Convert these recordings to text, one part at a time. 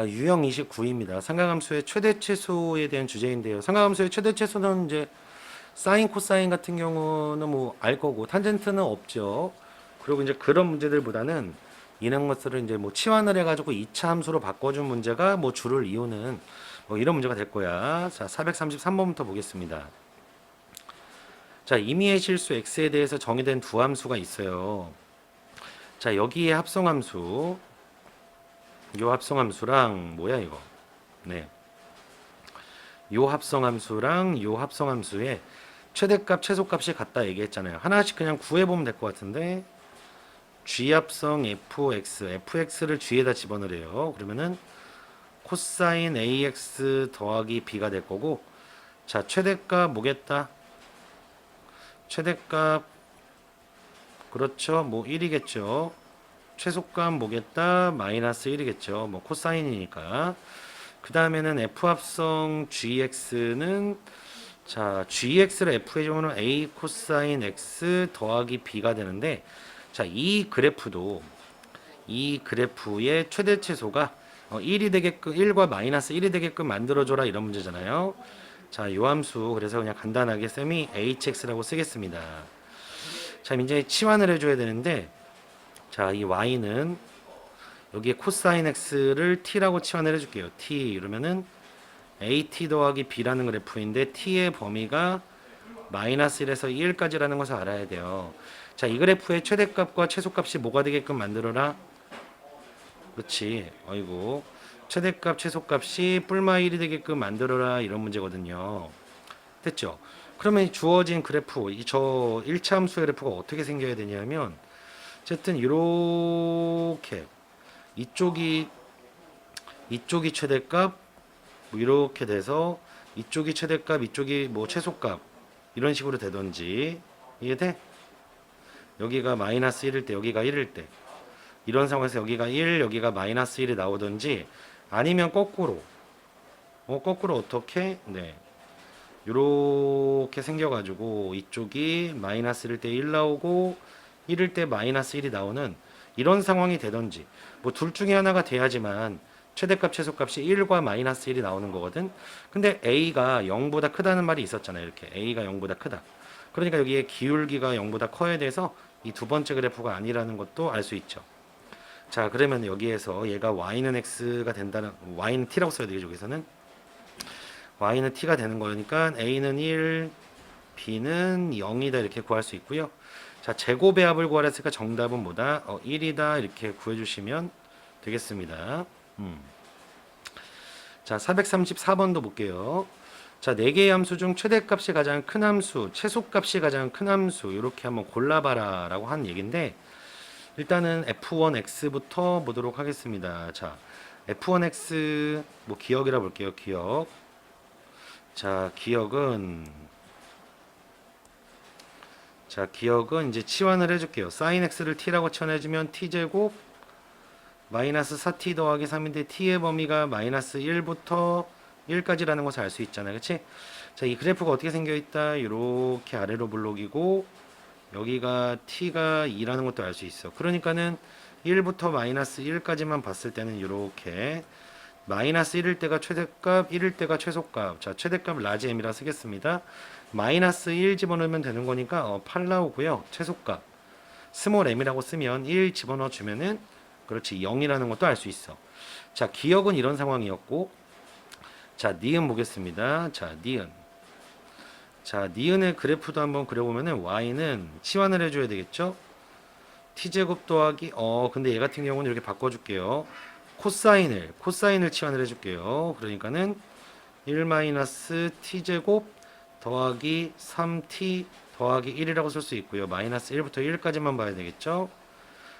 자, 유형 29입니다. 삼각함수의 최대 최소에 대한 주제인데요. 삼각함수의 최대 최소는 이제 사인, 코사인 같은 경우는 뭐 알 거고 탄젠트는 없죠. 그리고 이제 그런 문제들보다는 이런 것들을 이제 뭐 치환을 해가지고 2차 함수로 바꿔준 문제가 뭐 줄을 이루는 뭐 이런 문제가 될 거야. 자, 433번부터 보겠습니다. 자, 임의의 실수 x에 대해서 정의된 두 함수가 있어요. 자, 여기에 합성함수, 요 합성함수랑 뭐야 이거? 네. 요 합성함수랑 요 합성함수의 최대값, 최소값이 같다 얘기했잖아요. 하나씩 그냥 구해보면 될 것 같은데 g합성 fx를 g에다 집어넣으래요. 그러면은 코사인 ax 더하기 b가 될 거고, 자, 최대값 뭐겠다? 최대값 그렇죠. 뭐 1이겠죠. 최소값 뭐겠다? 마이너스 1이겠죠. 뭐 코사인이니까. 그 다음에는 f합성 gx는 자, gx를 f에 주면 a 코사인 x 더하기 b가 되는데, 자, 이 그래프도 이 그래프의 최대 최소가 1이 되게끔 1과 마이너스 1이 되게끔 만들어줘라 이런 문제잖아요. 자, 요 함수 그래서 그냥 간단하게 쌤이 hx라고 쓰겠습니다. 자, 이제 치환을 해줘야 되는데, 자, 이 y는 여기에 코사인 x를 t라고 치환을 해줄게요. t 이러면은 at 더하기 b라는 그래프인데 t의 범위가 마이너스 1에서 1까지라는 것을 알아야 돼요. 자, 이 그래프의 최대값과 최소값이 뭐가 되게끔 만들어라? 그렇지. 어이구. 최대값, 최소값이 뿔마 1이 되게끔 만들어라 이런 문제거든요. 됐죠? 그러면 이 주어진 그래프, 저 1차 함수의 그래프가 어떻게 생겨야 되냐면, 어쨌든 이렇게 이쪽이 최대값 뭐 이렇게 돼서 이쪽이 최대값, 이쪽이 뭐 최소값 이런 식으로 되던지 이해돼? 여기가 마이너스 1일 때, 여기가 1일 때 이런 상황에서 여기가 1, 여기가 마이너스 1이 나오던지 아니면 거꾸로 거꾸로 어떻게? 네. 요렇게 생겨가지고 이쪽이 마이너스 1일 때 1 나오고 1일 때 마이너스 1이 나오는 이런 상황이 되던지 뭐 둘 중에 하나가 돼야지만 최대값 최소값이 1과 마이너스 1이 나오는 거거든. 근데 a가 0보다 크다는 말이 있었잖아요. 이렇게 a가 0보다 크다. 그러니까 여기에 기울기가 0보다 커야 돼서 이 두 번째 그래프가 아니라는 것도 알 수 있죠. 자, 그러면 여기에서 얘가 y는 x가 된다는, y는 t라고 써야 되겠죠. 여기서는 y는 t가 되는 거니까 a는 1, b는 0이다 이렇게 구할 수 있고요. 자, 제곱의 합을 구하랬으니까 정답은 뭐다? 1이다 이렇게 구해주시면 되겠습니다. 자, 434번도 볼게요. 자, 4개의 함수 중 최대값이 가장 큰 함수, 최소값이 가장 큰 함수 이렇게 한번 골라봐라 라고 한 얘기인데, 일단은 f1x부터 보도록 하겠습니다. 자, f1x 뭐 기억이라 볼게요. 기억. 자, 기억은 이제 치환을 해줄게요. sin x를 t라고 치환해주면 t제곱 마이너스 4t 더하기 3인데 t의 범위가 마이너스 1부터 1까지라는 것을 알 수 있잖아요. 그치? 자, 이 그래프가 어떻게 생겨있다? 이렇게 아래로 블록이고 여기가 t가 2라는 것도 알 수 있어. 그러니까는 1부터 마이너스 1까지만 봤을 때는 이렇게 마이너스 1일 때가 최대값, 1일 때가 최소값. 자, 최대값 라지 m이라 쓰겠습니다. 마이너스 1 집어넣으면 되는 거니까 8 나오고요. 최소값 스몰 m이라고 쓰면 1 집어넣어 주면은 그렇지 0이라는 것도 알 수 있어. 자, 기억은 이런 상황이었고, 자, 니은 보겠습니다. 자, 니은. 자, 니은의 그래프도 한번 그려보면은 y는 치환을 해줘야 되겠죠? t제곱 더하기 근데 얘 같은 경우는 이렇게 바꿔줄게요. 코사인을 치환을 해줄게요. 그러니까는 1 마이너스 t제곱 더하기 3t 더하기 1이라고 쓸 수 있고요. 마이너스 1부터 1까지만 봐야 되겠죠?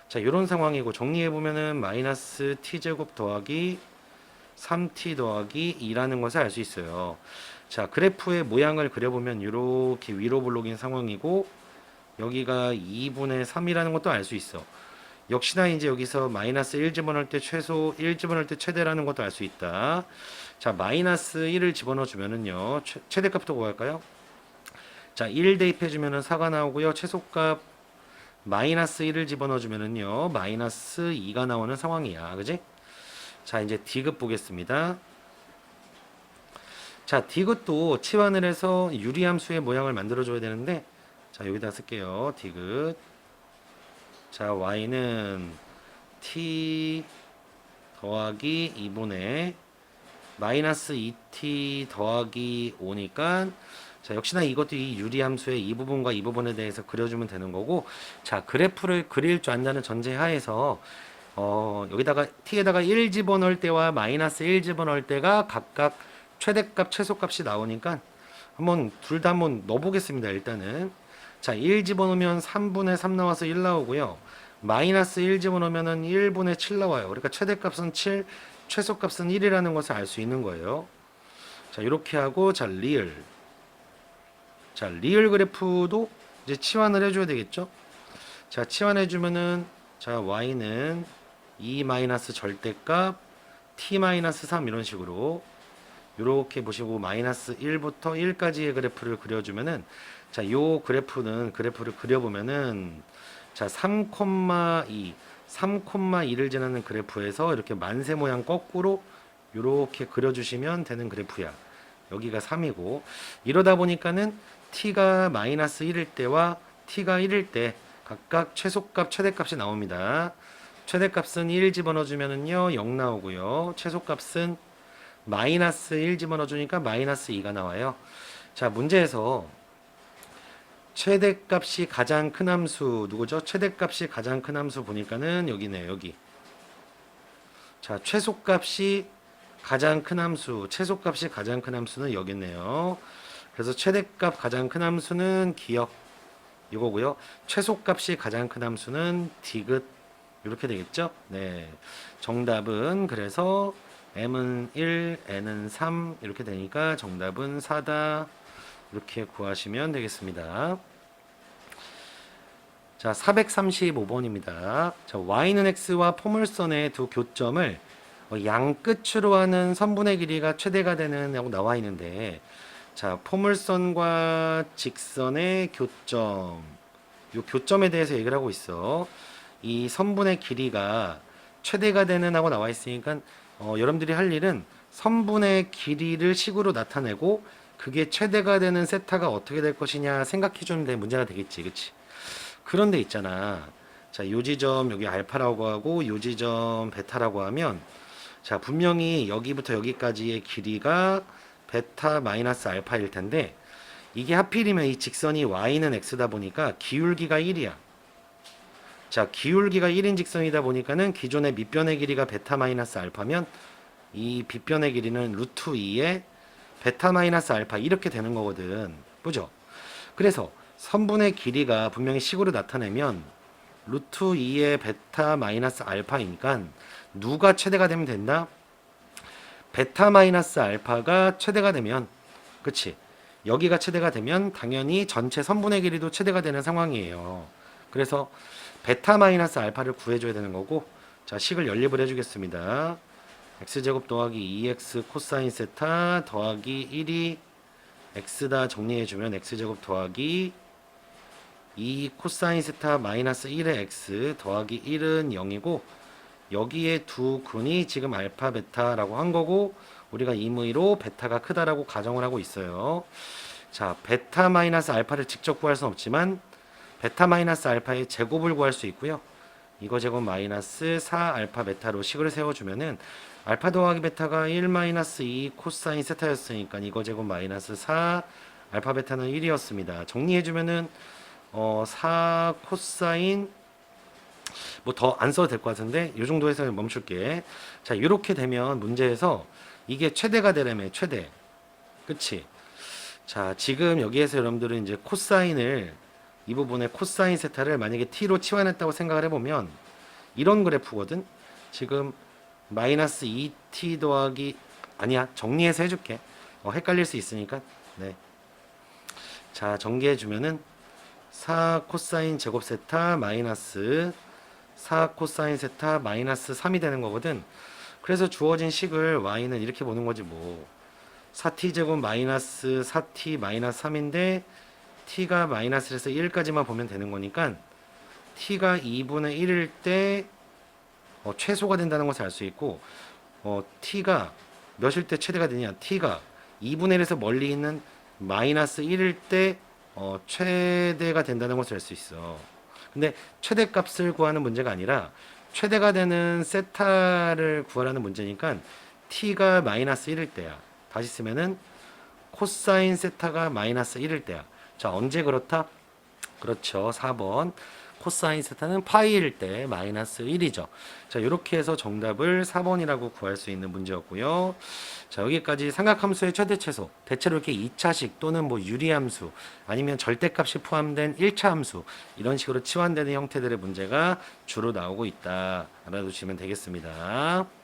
자, 이런 상황이고 정리해보면은 마이너스 t제곱 더하기 3t 더하기 2라는 것을 알 수 있어요. 자, 그래프의 모양을 그려보면 이렇게 위로 블록인 상황이고 여기가 2분의 3이라는 것도 알 수 있어. 역시나 이제 여기서 마이너스 1 집어넣을 때 최소, 1 집어넣을 때 최대라는 것도 알 수 있다. 자, 마이너스 1을 집어넣어 주면은요, 최대값부터 구할까요? 자, 1 대입해 주면은 4가 나오고요. 최소값 마이너스 1을 집어넣어 주면은요, 마이너스 2가 나오는 상황이야. 그지? 자, 이제 디귿 보겠습니다. 자, 디귿도 치환을 해서 유리함수의 모양을 만들어줘야 되는데, 자, 여기다 쓸게요. 디귿. 자, y는 t 더하기 2분의 마이너스 2t 더하기 5니까, 자, 역시나 이것도 이 유리함수의 이 부분과 이 부분에 대해서 그려주면 되는 거고, 자, 그래프를 그릴 줄 안다는 전제 하에서 여기다가 t에다가 1 집어넣을 때와 마이너스 1 집어넣을 때가 각각 최대값 최소값이 나오니까 한번 둘 다 한번 넣어보겠습니다. 일단은 자, 1 집어넣으면 3분의 3 나와서 1 나오고요. 마이너스 1 집어넣으면 1분의 7 나와요. 그러니까 최대값은 7, 최소값은 1이라는 것을 알 수 있는 거예요. 자, 이렇게 하고, 자, 리을. 자, 리을 그래프도 이제 치환을 해줘야 되겠죠? 자, 치환해주면은, 자, y는 2 마이너스 절대값, t 마이너스 3 이런 식으로, 이렇게 보시고, 마이너스 1부터 1까지의 그래프를 그려주면은, 자, 요 그래프를 그려보면은, 자, 3,2, 3,2를 지나는 그래프에서 이렇게 만세 모양 거꾸로 이렇게 그려주시면 되는 그래프야. 여기가 3이고, 이러다 보니까는 t가 마이너스 1일 때와 t가 1일 때 각각 최소값, 최대값이 나옵니다. 최대값은 1 집어넣어주면은요 0 나오고요. 최소값은 마이너스 1 집어넣어주니까 마이너스 2가 나와요. 자, 문제에서 최대값이 가장 큰 함수 누구죠? 최대값이 가장 큰 함수 보니까는 여기네요. 여기. 자, 최소값이 가장 큰 함수, 최소값이 가장 큰 함수는 여기네요. 그래서 최대값 가장 큰 함수는 기억 이거고요. 최소값이 가장 큰 함수는 디귿 이렇게 되겠죠? 네. 정답은 그래서 m은 1, n은 3 이렇게 되니까 정답은 4다. 이렇게 구하시면 되겠습니다. 자, 435번입니다. 자, y는 x와 포물선의 두 교점을 양 끝으로 하는 선분의 길이가 최대가 되는 라고 나와 있는데, 자, 포물선과 직선의 교점, 요 교점에 대해서 얘기를 하고 있어. 이 선분의 길이가 최대가 되는 하고 나와 있으니까 여러분들이 할 일은 선분의 길이를 식으로 나타내고 그게 최대가 되는 세타가 어떻게 될 것이냐 생각해 주면 될 문제가 되겠지, 그치? 그런데 있잖아. 자, 요 지점 여기 알파라고 하고 요 지점 베타라고 하면, 자, 분명히 여기부터 여기까지의 길이가 베타 마이너스 알파일 텐데, 이게 하필이면 이 직선이 y는 x다 보니까 기울기가 1이야. 자, 기울기가 1인 직선이다 보니까는 기존의 밑변의 길이가 베타 마이너스 알파면 이 빗변의 길이는 루트 2의 베타 마이너스 알파 이렇게 되는 거거든. 그죠? 그래서 선분의 길이가 분명히 식으로 나타내면 루트 2의 베타 마이너스 알파이니까 누가 최대가 되면 된다? 베타 마이너스 알파가 최대가 되면, 그치? 여기가 최대가 되면 당연히 전체 선분의 길이도 최대가 되는 상황이에요. 그래서 베타 마이너스 알파를 구해줘야 되는 거고, 자, 식을 연립을 해주겠습니다. x제곱 더하기 2x 코사인 세타 더하기 1이 x다 정리해주면 x제곱 더하기 2 코사인 세타 마이너스 1의 x 더하기 1은 0이고, 여기에 두 근이 지금 알파 베타라고 한 거고, 우리가 임의로 베타가 크다라고 가정을 하고 있어요. 자, 베타 마이너스 알파를 직접 구할 수는 없지만 베타 마이너스 알파의 제곱을 구할 수 있고요. 이거 제곱 마이너스 4 알파 베타로 식을 세워주면은 알파 더하기 베타가 1 마이너스 2 코사인 세타였으니까 이거 제곱 마이너스 4 알파 베타는 1이었습니다. 정리해주면은 4 코사인 뭐 더 안 써도 될 것 같은데 이 정도에서 멈출게. 자, 이렇게 되면 문제에서 이게 최대가 되려면 최대, 그치? 자, 지금 여기에서 여러분들은 이제 코사인을, 이 부분에 코사인 세타를 만약에 t로 치환했다고 생각을 해보면 이런 그래프거든. 지금 마이너스 2t 더하기, 아니야, 정리해서 해줄게. 헷갈릴 수 있으니까. 네. 자, 전개해주면은 4 코사인 제곱 세타 마이너스 4 코사인 세타 마이너스 3이 되는 거거든. 그래서 주어진 식을 y는 이렇게 보는 거지 뭐. 4t 제곱 마이너스 4t 마이너스 3인데 t가 마이너스에서 1까지만 보면 되는 거니까 t가 2분의 1일 때 최소가 된다는 것을 알 수 있고, t가 몇일 때 최대가 되냐? t가 2분의 1에서 멀리 있는 마이너스 1일 때 최대가 된다는 것을 알 수 있어. 근데 최대값을 구하는 문제가 아니라 최대가 되는 세타를 구하라는 문제니까 t가 마이너스 1일 때야. 다시 쓰면은 코사인 세타가 마이너스 1일 때야. 자, 언제 그렇다? 그렇죠. 4번. 코사인 세타는 파이일 때 마이너스 1이죠. 자, 이렇게 해서 정답을 4번이라고 구할 수 있는 문제였고요. 자, 여기까지 삼각함수의 최대 최소, 대체로 이렇게 2차식 또는 뭐 유리함수 아니면 절대값이 포함된 1차 함수 이런 식으로 치환되는 형태들의 문제가 주로 나오고 있다. 알아두시면 되겠습니다.